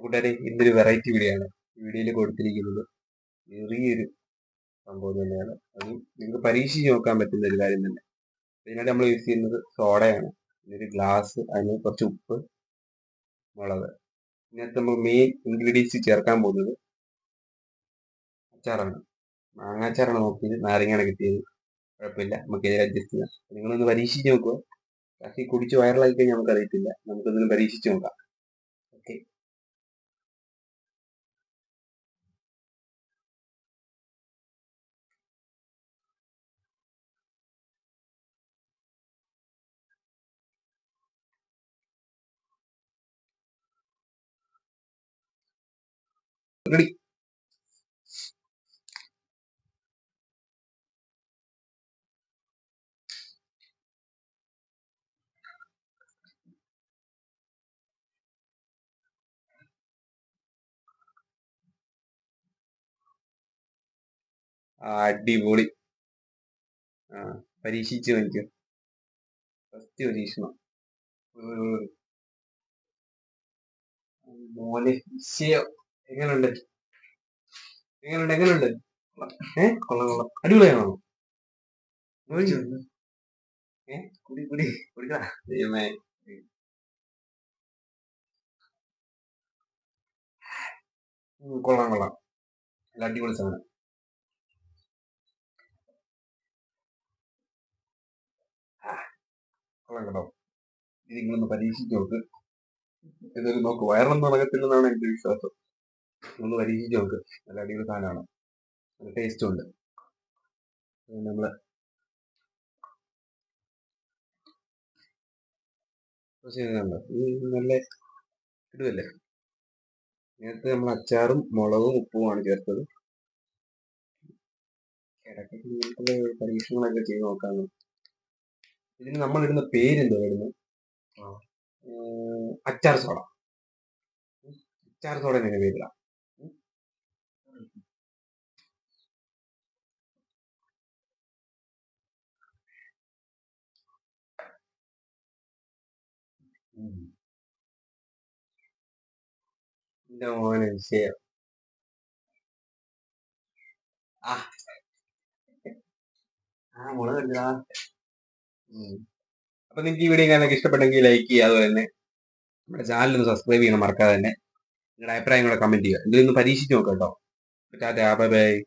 കൂട്ടുകാരെ ഇന്നൊരു variety video ആണ്. വീഡിയോയിൽ കൊടുത്തിരിക്കുന്നത് ചെറിയൊരു സംഭവം തന്നെയാണ്. അത് നിങ്ങൾക്ക് പരീക്ഷിച്ച് നോക്കാൻ പറ്റുന്ന ഒരു കാര്യം തന്നെ. ഇതിനായിട്ട് നമ്മൾ യൂസ് ചെയ്യുന്നത് സോഡയാണ്. ഒരു ഗ്ലാസ്, അതിന് കുറച്ച് ഉപ്പ്, മുളക്. ഇതിനകത്ത് നമ്മൾ മെയിൻ ഇൻഗ്രീഡിയൻസ് ചേർക്കാൻ പോകുന്നത് അച്ചാറാണ്. മാങ്ങാച്ചാറാണ് നോക്കിയത്, നാരങ്ങയാണ് കിട്ടിയത്. കുഴപ്പമില്ല, നമുക്ക് ഇതിൽ അഡ്ജസ്റ്റ് ചെയ്യാം. നിങ്ങളൊന്ന് പരീക്ഷിച്ച് നോക്കുക. പക്ഷേ കുടിച്ച് വൈറലായി കഴിഞ്ഞാൽ നമുക്ക് അറിയത്തില്ല. നമുക്കൊന്ന് പരീക്ഷിച്ച് നോക്കാം. ഓക്കെ. റെഡി. അടിപൊളി. ആ, പരീക്ഷിച്ച് നോക്കിയോ. ഫസ്റ്റ് പരീക്ഷണം. മോനെ വിഷയം. എങ്ങനുണ്ട്? എങ്ങനുണ്ട്? കൊള്ളാം കൊള്ളാം. അടിപൊളിയാണോ? കുടിക്കടാ. ദൈവമേ. കൊള്ളാം. നല്ല അടിപൊളി സാധനം. കൊള്ളാം കേട്ടോ. ഇത് നിങ്ങളൊന്ന് പരീക്ഷിച്ച് നോക്ക്. ഇതൊരു നോക്ക്, വയറൊന്നും നടക്കത്തില്ലെന്നാണ് എന്റെ വിശ്വാസം. ഒന്ന് പരീക്ഷിച്ച് നോക്ക്. നല്ല അടിപൊളി സാധനമാണ്. നല്ല ടേസ്റ്റും ഉണ്ട്. നമ്മള് ചെയ്യുന്നുണ്ട്. ഇത് നല്ല ഇടുവല്ലേ. നേരത്തെ നമ്മൾ അച്ചാറും മുളകും ഉപ്പുമാണ് ചേർത്തത്. ഇടയ്ക്കൊക്കെ ഇങ്ങനത്തെ പരീക്ഷണങ്ങളൊക്കെ ചെയ്ത് നോക്കാന്ന്. ഇതിന് നമ്മൾ ഇടുന്ന പേരെന്തോ വരുന്നത്? അച്ചാർ സോഡ. അച്ചാർ സോഡ എങ്ങനെ പേരിടാം? എന്റെ മോനെ വിഷയം. മുളക് കണ്ടിടാ. അപ്പൊ നിങ്ങൾക്ക് ഈ വീഡിയോ കാണാനൊക്കെ ഇഷ്ടപ്പെട്ടെങ്കിൽ ലൈക്ക് ചെയ്യുക. അതുപോലെ തന്നെ നമ്മുടെ ചാനൽ ഒന്ന് സബ്സ്ക്രൈബ് ചെയ്യണം മറക്കാതെ തന്നെ. നിങ്ങളുടെ അഭിപ്രായങ്ങളെ കമന്റ് ചെയ്യുക. ഇതിലൊന്ന് പരീക്ഷിച്ച് നോക്കാം കേട്ടോ. Tata, bye bye.